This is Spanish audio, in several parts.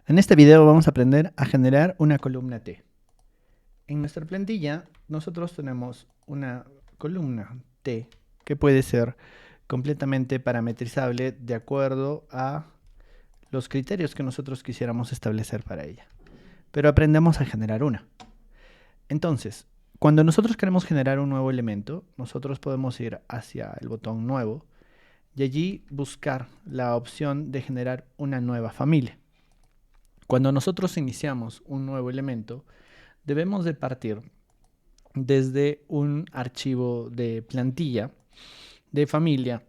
En este video vamos a aprender a generar una columna T. En nuestra plantilla nosotros tenemos una columna T que puede ser completamente parametrizable de acuerdo a los criterios que nosotros quisiéramos establecer para ella. Pero aprendemos a generar una. Entonces, cuando nosotros queremos generar un nuevo elemento, nosotros podemos ir hacia el botón nuevo y allí buscar la opción de generar una nueva familia. Cuando nosotros iniciamos un nuevo elemento, debemos de partir desde un archivo de plantilla de familia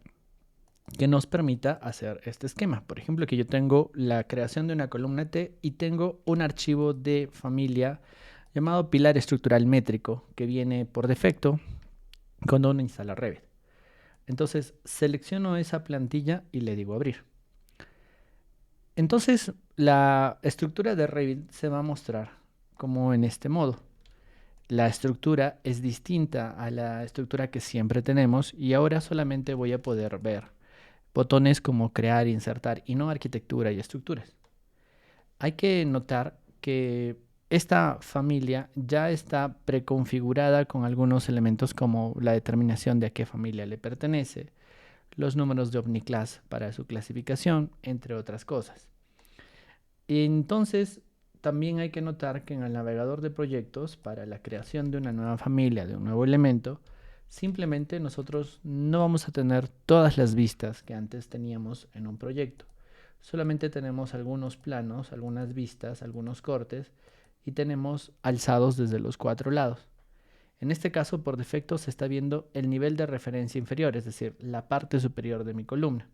que nos permita hacer este esquema. Por ejemplo, que yo tengo la creación de una columna T y tengo un archivo de familia llamado pilar estructural métrico que viene por defecto cuando uno instala Revit. Entonces selecciono esa plantilla y le digo abrir. Entonces la estructura de Revit se va a mostrar como en este modo. La estructura es distinta a la estructura que siempre tenemos y ahora solamente voy a poder ver botones como crear, insertar y no arquitectura y estructuras. Hay que notar que esta familia ya está preconfigurada con algunos elementos como la determinación de a qué familia le pertenece, los números de OmniClass para su clasificación, entre otras cosas. Entonces, también hay que notar que en el navegador de proyectos, para la creación de una nueva familia, de un nuevo elemento, simplemente nosotros no vamos a tener todas las vistas que antes teníamos en un proyecto. Solamente tenemos algunos planos, algunas vistas, algunos cortes y tenemos alzados desde los 4 lados. En este caso, por defecto, se está viendo el nivel de referencia inferior, es decir, la parte superior de mi columna.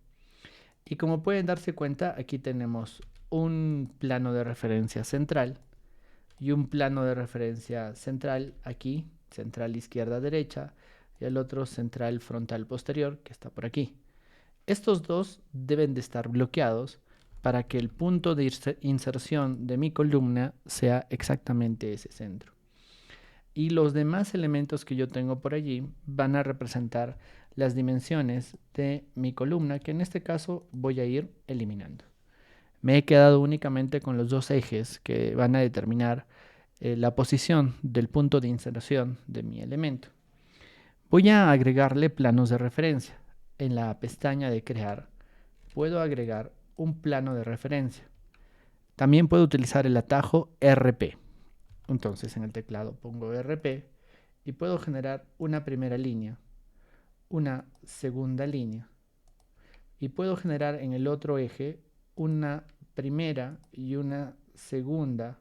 Y como pueden darse cuenta, aquí tenemos un plano de referencia central y un plano de referencia central aquí, central izquierda derecha, y el otro central frontal posterior que está por aquí. Estos dos deben de estar bloqueados para que el punto de inserción de mi columna sea exactamente ese centro. Y los demás elementos que yo tengo por allí van a representar las dimensiones de mi columna, que en este caso voy a ir eliminando. Me he quedado únicamente con los dos ejes que van a determinar la posición del punto de inserción de mi elemento. Voy a agregarle planos de referencia. En la pestaña de crear puedo agregar un plano de referencia. También puedo utilizar el atajo RP. Entonces en el teclado pongo RP y puedo generar una primera línea, una segunda línea y puedo generar en el otro eje una primera y una segunda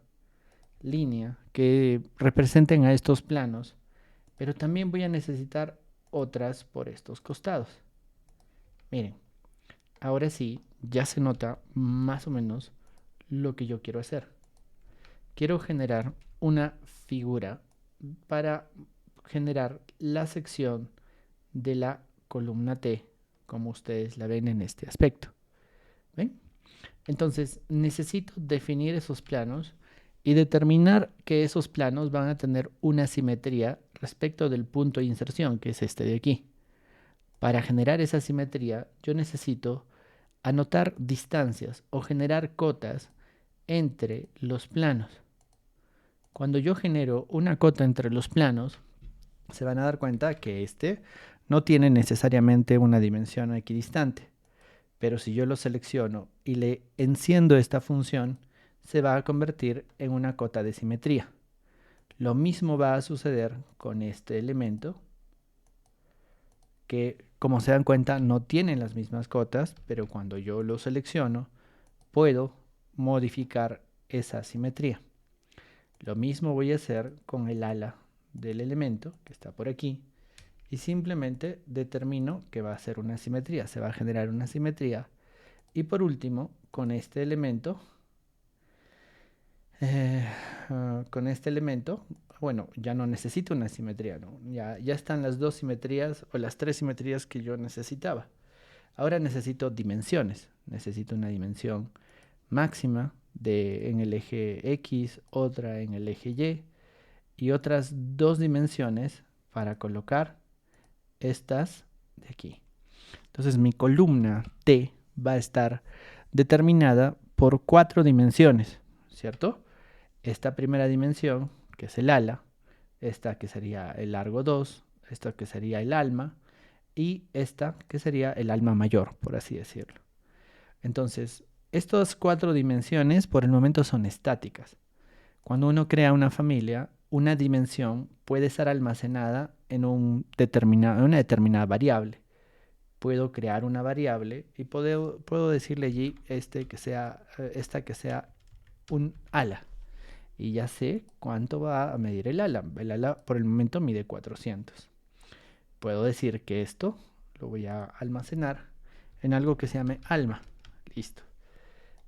línea que representen a estos planos, pero también voy a necesitar otras por estos costados. Miren, ahora sí ya se nota más o menos lo que yo quiero hacer. Quiero generar una figura para generar la sección de la columna T, como ustedes la ven en este aspecto. ¿Ven? Entonces necesito definir esos planos y determinar que esos planos van a tener una simetría respecto del punto de inserción, que es este de aquí. Para generar esa simetría, yo necesito anotar distancias o generar cotas entre los planos. Cuando yo genero una cota entre los planos, se van a dar cuenta que este no tiene necesariamente una dimensión equidistante. Pero si yo lo selecciono y le enciendo esta función, se va a convertir en una cota de simetría. Lo mismo va a suceder con este elemento, que como se dan cuenta no tiene las mismas cotas, pero cuando yo lo selecciono, puedo modificar esa simetría. Lo mismo voy a hacer con el ala del elemento que está por aquí y simplemente determino que va a ser una simetría, se va a generar una simetría. Y por último, con este elemento, bueno, ya no necesito una simetría, ¿no? Ya están las dos simetrías o las tres simetrías que yo necesitaba. Ahora necesito dimensiones. Necesito una dimensión máxima en el eje X, otra en el eje Y y otras dos dimensiones para colocar estas de aquí. Entonces mi columna T va a estar determinada por 4 dimensiones, ¿cierto? Esta primera dimensión, que es el ala, esta que sería el largo 2, esta que sería el alma, y esta que sería el alma mayor, por así decirlo. Entonces, estas 4 dimensiones por el momento son estáticas. Cuando uno crea una familia, una dimensión puede estar almacenada en una determinada variable. Puedo crear una variable y puedo decirle allí esta que sea un ala. Y ya sé cuánto va a medir el ala. El ala por el momento mide 400. Puedo decir que esto lo voy a almacenar en algo que se llame alma. Listo.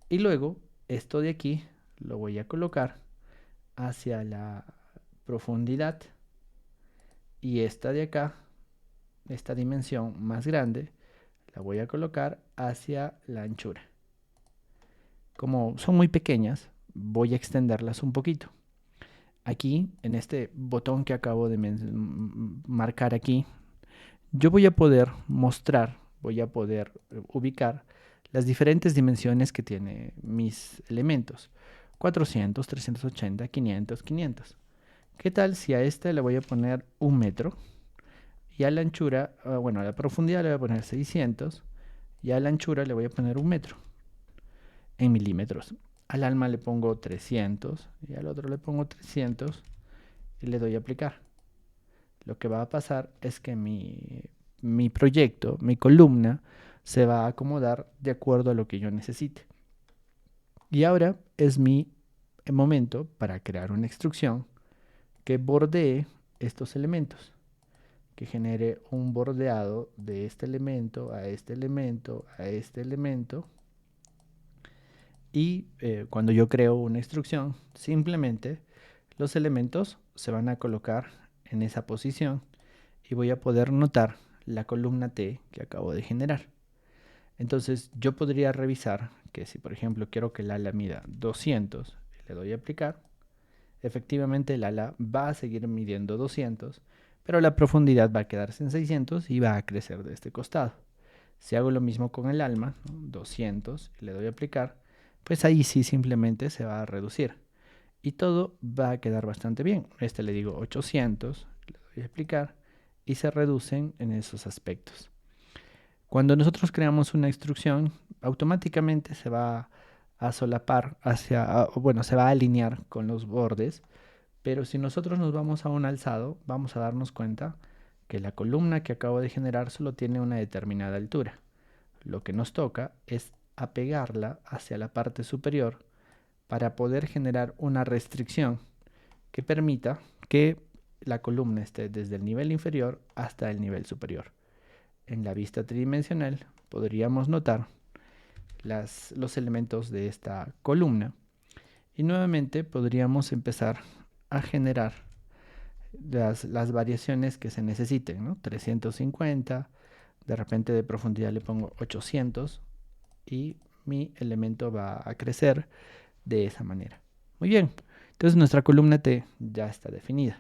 Y luego esto de aquí lo voy a colocar hacia la profundidad, y esta de acá, esta dimensión más grande, la voy a colocar hacia la anchura. Como son muy pequeñas, voy a extenderlas un poquito. Aquí, en este botón que acabo de marcar aquí, yo voy a poder mostrar, voy a poder ubicar las diferentes dimensiones que tiene mis elementos. 400, 380, 500, 500. ¿Qué tal si a esta le voy a poner 1 metro? Y a la anchura, bueno, a la profundidad le voy a poner 600. Y a la anchura le voy a poner 1 metro en milímetros. Al alma le pongo 300 y al otro le pongo 300 y le doy a aplicar. Lo que va a pasar es que mi proyecto, mi columna, se va a acomodar de acuerdo a lo que yo necesite. Y ahora es mi momento para crear una instrucción que bordee estos elementos, que genere un bordeado de este elemento a este elemento a este elemento. Y cuando yo creo una instrucción, simplemente los elementos se van a colocar en esa posición y voy a poder notar la columna T que acabo de generar. Entonces yo podría revisar que si por ejemplo quiero que el ala mida 200 y le doy a aplicar, efectivamente el ala va a seguir midiendo 200, pero la profundidad va a quedarse en 600 y va a crecer de este costado. Si hago lo mismo con el alma, ¿no? 200 y le doy a aplicar, pues ahí sí simplemente se va a reducir y todo va a quedar bastante bien. Este le digo 800, le doy a aplicar y se reducen en esos aspectos. Cuando nosotros creamos una instrucción, automáticamente se va a solapar bueno, se va a alinear con los bordes, pero si nosotros nos vamos a un alzado, vamos a darnos cuenta que la columna que acabo de generar solo tiene una determinada altura. Lo que nos toca es apegarla hacia la parte superior para poder generar una restricción que permita que la columna esté desde el nivel inferior hasta el nivel superior. En la vista tridimensional podríamos notar los elementos de esta columna y nuevamente podríamos empezar a generar las variaciones que se necesiten, ¿no? 350, de repente de profundidad le pongo 800 y mi elemento va a crecer de esa manera. Muy bien, entonces nuestra columna T ya está definida,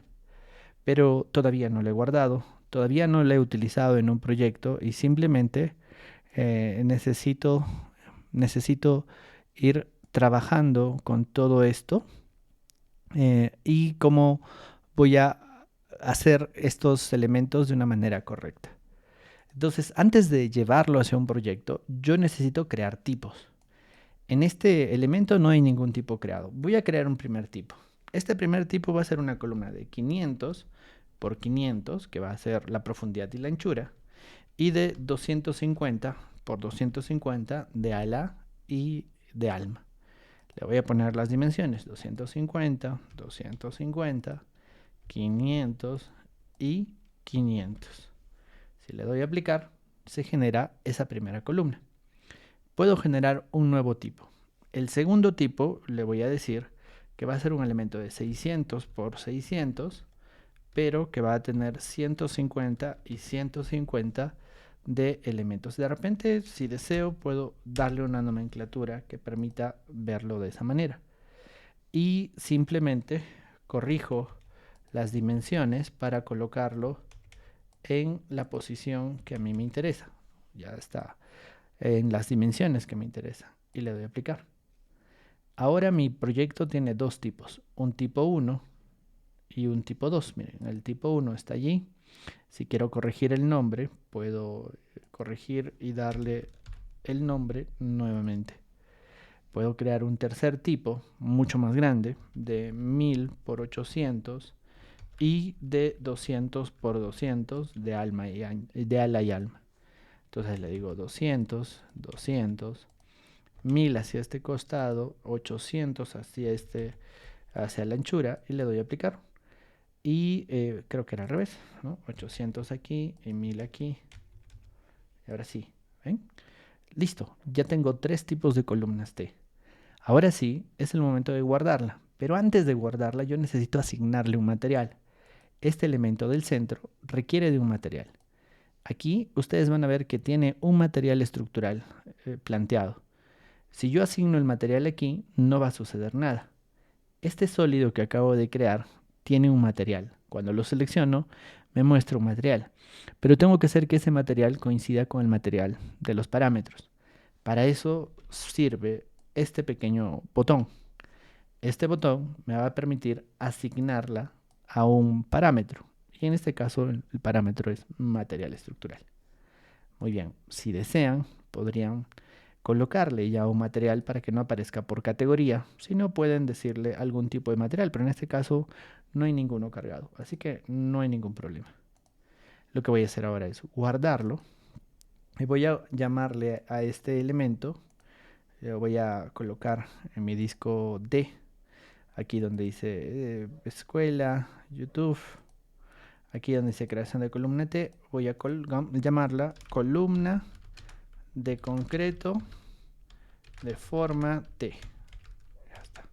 pero todavía no la he guardado, todavía no la he utilizado en un proyecto y simplemente necesito ir trabajando con todo esto y cómo voy a hacer estos elementos de una manera correcta. Entonces, antes de llevarlo hacia un proyecto, yo necesito crear tipos. En este elemento no hay ningún tipo creado. Voy a crear un primer tipo. Este primer tipo va a ser una columna de 500 por 500, que va a ser la profundidad y la anchura, y de 250 por 250 de ala y de alma. Le voy a poner las dimensiones: 250, 250, 500 y 500. Si le doy a aplicar, se genera esa primera columna. Puedo generar un nuevo tipo. El segundo tipo le voy a decir que va a ser un elemento de 600 por 600, pero que va a tener 150 y 150 de elementos. De repente, si deseo, puedo darle una nomenclatura que permita verlo de esa manera. Y simplemente corrijo las dimensiones para colocarlo en la posición que a mí me interesa. Ya está en las dimensiones que me interesan y le doy a aplicar. Ahora mi proyecto tiene dos tipos, un tipo 1 y un tipo 2. Miren, el tipo 1 está allí. Si quiero corregir el nombre, puedo corregir y darle el nombre nuevamente. Puedo crear un tercer tipo, mucho más grande, de 1000 por 800 y de 200 por 200 de de ala y alma. Entonces le digo 200, 200, 1000 hacia este costado, 800 hacia la anchura y le doy a aplicar. Y creo que era al revés, ¿no? 800 aquí y 1000 aquí. Y ahora sí, ¿ven? Listo, ya tengo tres tipos de columnas T. Ahora sí, es el momento de guardarla. Pero antes de guardarla, yo necesito asignarle un material. Este elemento del centro requiere de un material. Aquí ustedes van a ver que tiene un material estructural planteado. Si yo asigno el material aquí, no va a suceder nada. Este sólido que acabo de crear tiene un material. Cuando lo selecciono, me muestra un material. Pero tengo que hacer que ese material coincida con el material de los parámetros. Para eso sirve este pequeño botón. Este botón me va a permitir asignarla a un parámetro. Y en este caso el parámetro es material estructural. Muy bien, si desean, podrían colocarle ya un material para que no aparezca por categoría. Si no, pueden decirle algún tipo de material, pero en este caso no hay ninguno cargado, así que no hay ningún problema. Lo que voy a hacer ahora es guardarlo y voy a llamarle a este elemento, lo voy a colocar en mi disco D, aquí donde dice escuela, YouTube, aquí donde dice creación de columna T, voy a llamarla columna de concreto de forma T. Ya está.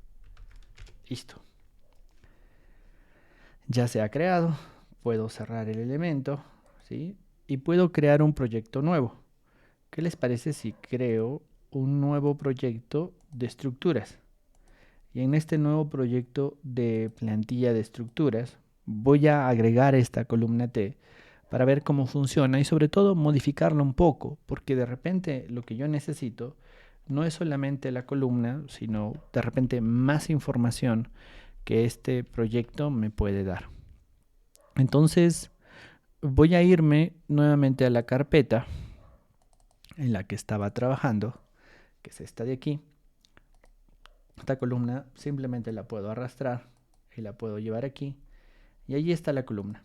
Listo. Ya se ha creado. Puedo cerrar el elemento, ¿sí? Y puedo crear un proyecto nuevo. ¿Qué les parece si creo un nuevo proyecto de estructuras? Y en este nuevo proyecto de plantilla de estructuras voy a agregar esta columna T para ver cómo funciona y sobre todo modificarla un poco, porque de repente lo que yo necesito no es solamente la columna, sino de repente más información que este proyecto me puede dar. Entonces voy a irme nuevamente a la carpeta en la que estaba trabajando, que es esta de aquí. Esta columna simplemente la puedo arrastrar y la puedo llevar aquí. Y allí está la columna.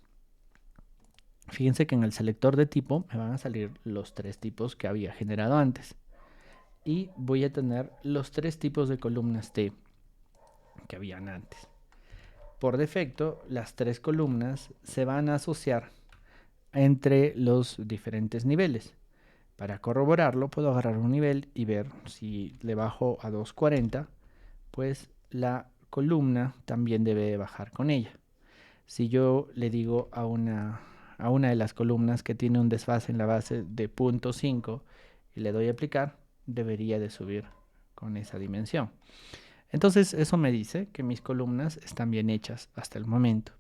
Fíjense que en el selector de tipo me van a salir los tres tipos que había generado antes. Y voy a tener los tres tipos de columnas T que habían antes. Por defecto, las tres columnas se van a asociar entre los diferentes niveles. Para corroborarlo, puedo agarrar un nivel y ver si le bajo a 240, pues la columna también debe bajar con ella. Si yo le digo a una de las columnas que tiene un desfase en la base de 0.5 y le doy a aplicar, debería de subir con esa dimensión. Entonces eso me dice que mis columnas están bien hechas hasta el momento.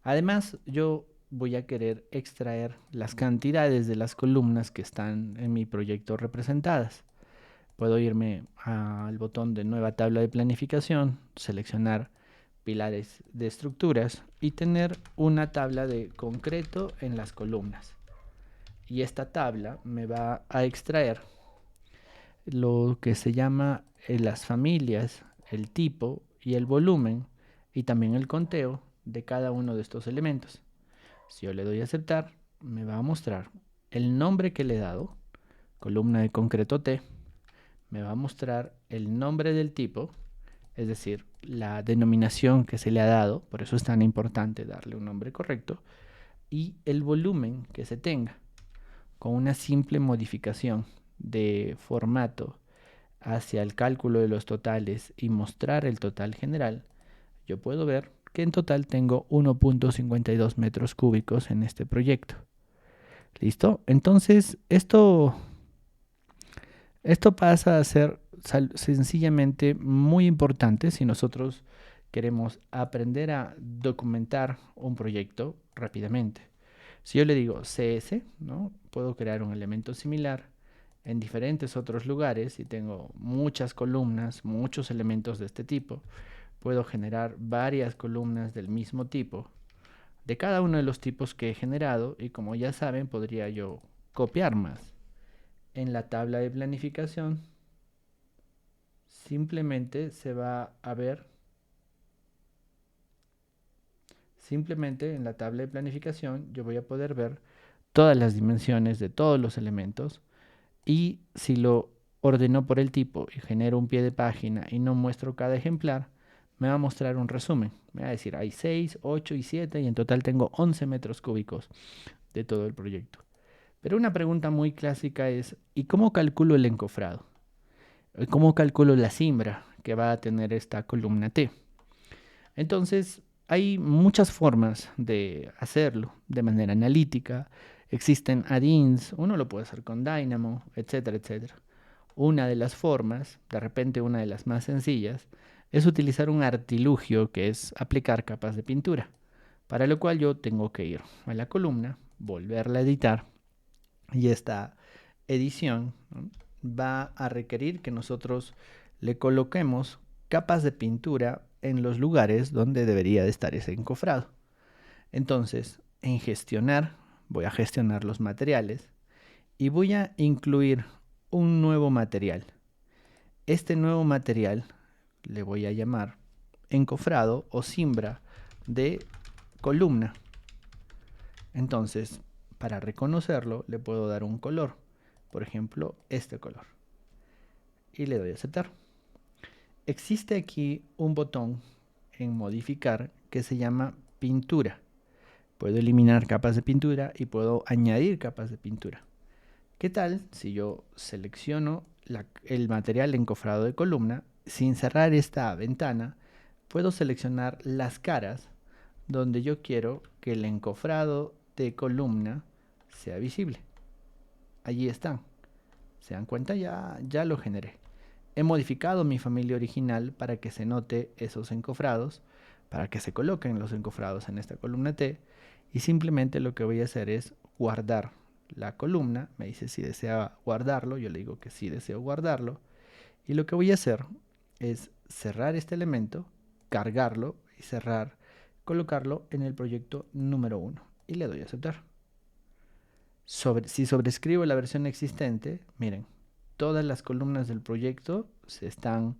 Además, yo voy a querer extraer las cantidades de las columnas que están en mi proyecto representadas. Puedo irme al botón de nueva tabla de planificación, seleccionar pilares de estructuras y tener una tabla de concreto en las columnas. Y esta tabla me va a extraer lo que se llama las familias, el tipo y el volumen y también el conteo de cada uno de estos elementos. Si yo le doy a aceptar, me va a mostrar el nombre que le he dado, columna de concreto T, me va a mostrar el nombre del tipo, es decir, la denominación que se le ha dado, por eso es tan importante darle un nombre correcto, y el volumen que se tenga. Con una simple modificación de formato hacia el cálculo de los totales y mostrar el total general, yo puedo ver que en total tengo 1.52 metros cúbicos en este proyecto. ¿Listo? Entonces, esto pasa a ser sencillamente muy importante si nosotros queremos aprender a documentar un proyecto rápidamente. Si yo le digo CS, ¿no? Puedo crear un elemento similar en diferentes otros lugares y tengo muchas columnas, muchos elementos de este tipo, puedo generar varias columnas del mismo tipo, de cada uno de los tipos que he generado, y como ya saben, podría yo copiar más. En la tabla de planificación simplemente se va a ver, simplemente en la tabla de planificación yo voy a poder ver todas las dimensiones de todos los elementos, y si lo ordeno por el tipo y genero un pie de página y no muestro cada ejemplar, me va a mostrar un resumen. Me va a decir hay 6, 8 y 7 y en total tengo 11 metros cúbicos de todo el proyecto. Pero una pregunta muy clásica es, ¿y cómo calculo el encofrado? ¿Cómo calculo la simbra que va a tener esta columna T? Entonces, hay muchas formas de hacerlo de manera analítica. Existen add-ins, uno lo puede hacer con Dynamo, etcétera, etcétera. Una de las formas, de repente una de las más sencillas, es utilizar un artilugio que es aplicar capas de pintura, para lo cual yo tengo que ir a la columna, volverla a editar, y esta edición, ¿no?, va a requerir que nosotros le coloquemos capas de pintura en los lugares donde debería de estar ese encofrado. Entonces, en gestionar, voy a gestionar los materiales y voy a incluir un nuevo material. Este nuevo material le voy a llamar encofrado o cimbra de columna. Entonces, para reconocerlo, le puedo dar un color, por ejemplo, este color, y le doy a aceptar. Existe aquí un botón en modificar que se llama pintura. Puedo eliminar capas de pintura y puedo añadir capas de pintura. ¿Qué tal si yo selecciono el material encofrado de columna? Sin cerrar esta ventana, puedo seleccionar las caras donde yo quiero que el encofrado de columna sea visible. Allí están. ¿Se dan cuenta? Ya lo generé. He modificado mi familia original para que se note esos encofrados, para que se coloquen los encofrados en esta columna T, y simplemente lo que voy a hacer es guardar la columna. Me dice si desea guardarlo, yo le digo que sí deseo guardarlo, y lo que voy a hacer es cerrar este elemento, cargarlo y cerrar, colocarlo en el proyecto número 1 y le doy a aceptar. Si sobrescribo la versión existente, miren, todas las columnas del proyecto se están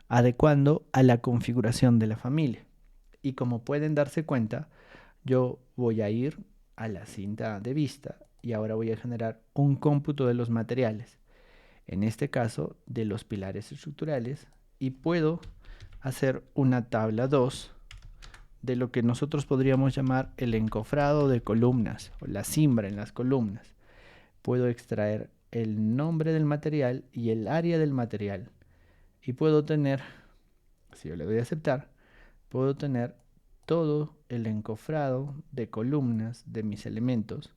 adecuando a la configuración de la familia. Y como pueden darse cuenta, yo voy a ir a la cinta de vista y ahora voy a generar un cómputo de los materiales, en este caso de los pilares estructurales, y puedo hacer una tabla 2 de lo que nosotros podríamos llamar el encofrado de columnas o la cimbra en las columnas. Puedo extraer el nombre del material y el área del material, y puedo tener, si yo le doy a aceptar, puedo tener todo el encofrado de columnas de mis elementos.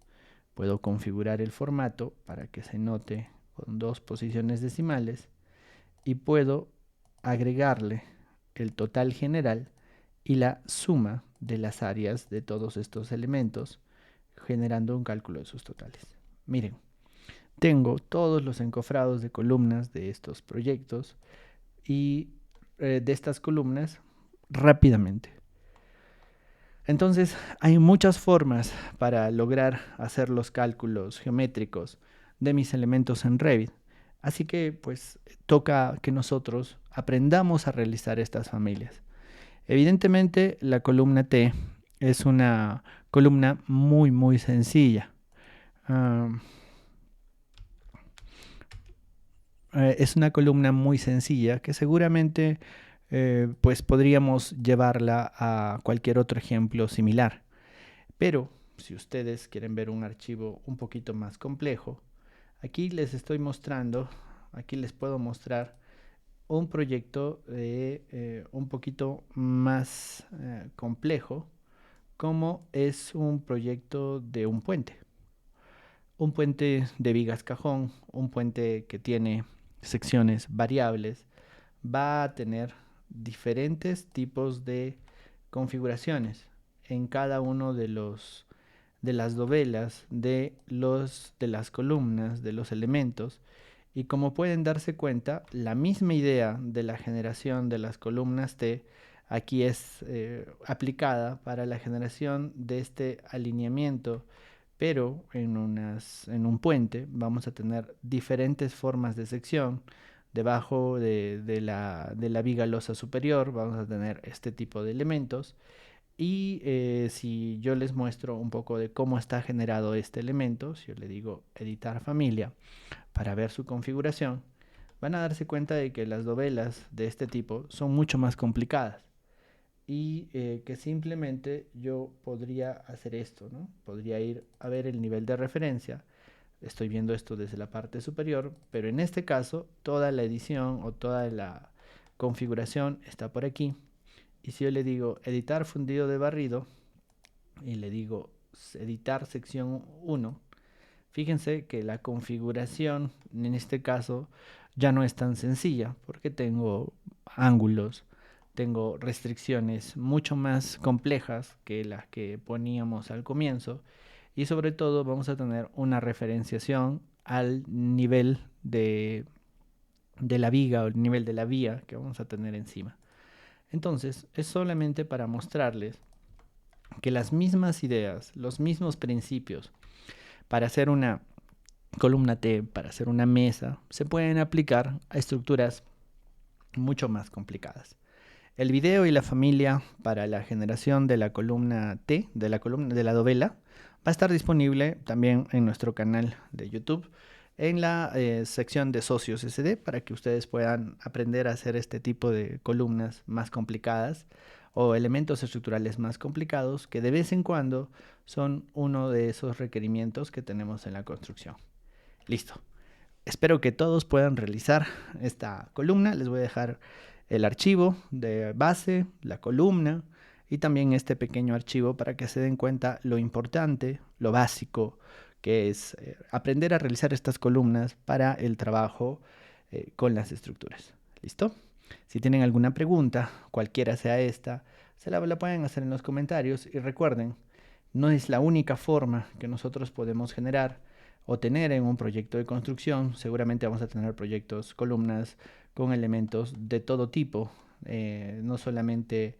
Puedo configurar el formato para que se note con 2 posiciones decimales, y puedo agregarle el total general y la suma de las áreas de todos estos elementos, generando un cálculo de sus totales. Miren, tengo todos los encofrados de columnas de estos proyectos y de estas columnas rápidamente. Entonces, hay muchas formas para lograr hacer los cálculos geométricos de mis elementos en Revit. Así que, pues, toca que nosotros aprendamos a realizar estas familias. Evidentemente, la columna T es una columna muy, muy sencilla. Uh, es una columna muy sencilla que seguramente pues podríamos llevarla a cualquier otro ejemplo similar. Pero si ustedes quieren ver un archivo un poquito más complejo, aquí les estoy mostrando, aquí les puedo mostrar un proyecto un poquito más complejo, como es un proyecto de un puente. Un puente de vigas cajón, un puente que tiene secciones variables, va a tener diferentes tipos de configuraciones en cada uno de las dovelas, de las columnas, de los elementos, Y como pueden darse cuenta, la misma idea de la generación de las columnas T aquí es aplicada para la generación de este alineamiento, pero en un puente vamos a tener diferentes formas de sección. Debajo de la viga losa superior vamos a tener este tipo de elementos. Y si yo les muestro un poco de cómo está generado este elemento, si yo le digo editar familia para ver su configuración, van a darse cuenta de que las dovelas de este tipo son mucho más complicadas y que simplemente yo podría hacer esto, ¿no? Podría ir a ver el nivel de referencia. Estoy viendo esto desde la parte superior, pero en este caso toda la edición o toda la configuración está por aquí. Y si yo le digo editar fundido de barrido y le digo editar sección 1, fíjense que la configuración en este caso ya no es tan sencilla porque tengo ángulos, tengo restricciones mucho más complejas que las que poníamos al comienzo y sobre todo vamos a tener una referenciación al nivel de la viga o el nivel de la vía que vamos a tener encima. Entonces es solamente para mostrarles que las mismas ideas, los mismos principios para hacer una columna T, para hacer una mesa, se pueden aplicar a estructuras mucho más complicadas. El video y la familia para la generación de la columna T, de la dovela, va a estar disponible también en nuestro canal de YouTube en la sección de socios SD para que ustedes puedan aprender a hacer este tipo de columnas más complicadas o elementos estructurales más complicados que de vez en cuando son uno de esos requerimientos que tenemos en la construcción. Listo. Espero que todos puedan realizar esta columna. Les voy a dejar el archivo de base, la columna y también este pequeño archivo para que se den cuenta lo importante, lo básico que es aprender a realizar estas columnas para el trabajo con las estructuras. ¿Listo? Si tienen alguna pregunta, cualquiera sea esta, se la pueden hacer en los comentarios y recuerden, no es la única forma que nosotros podemos generar o tener en un proyecto de construcción. Seguramente vamos a tener proyectos, columnas con elementos de todo tipo, no solamente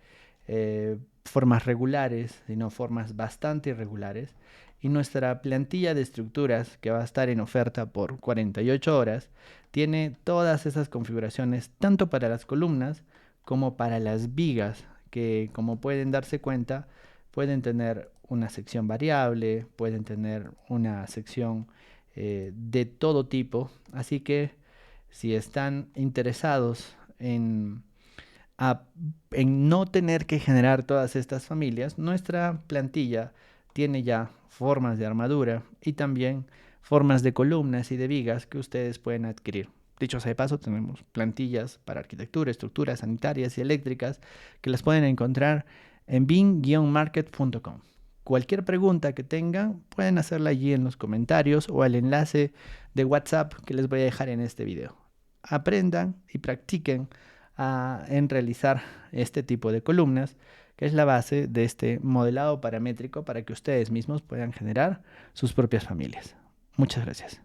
formas regulares, sino formas bastante irregulares. Y nuestra plantilla de estructuras, que va a estar en oferta por 48 horas, tiene todas esas configuraciones, tanto para las columnas como para las vigas, que como pueden darse cuenta, pueden tener una sección variable, pueden tener una sección de todo tipo. Así que si están interesados en no tener que generar todas estas familias, nuestra plantilla tiene ya formas de armadura y también formas de columnas y de vigas que ustedes pueden adquirir. Dicho sea de paso, tenemos plantillas para arquitectura, estructuras sanitarias y eléctricas que las pueden encontrar en bin-market.com. Cualquier pregunta que tengan, pueden hacerla allí en los comentarios o al enlace de WhatsApp que les voy a dejar en este video. Aprendan y practiquen en realizar este tipo de columnas, que es la base de este modelado paramétrico para que ustedes mismos puedan generar sus propias familias. Muchas gracias.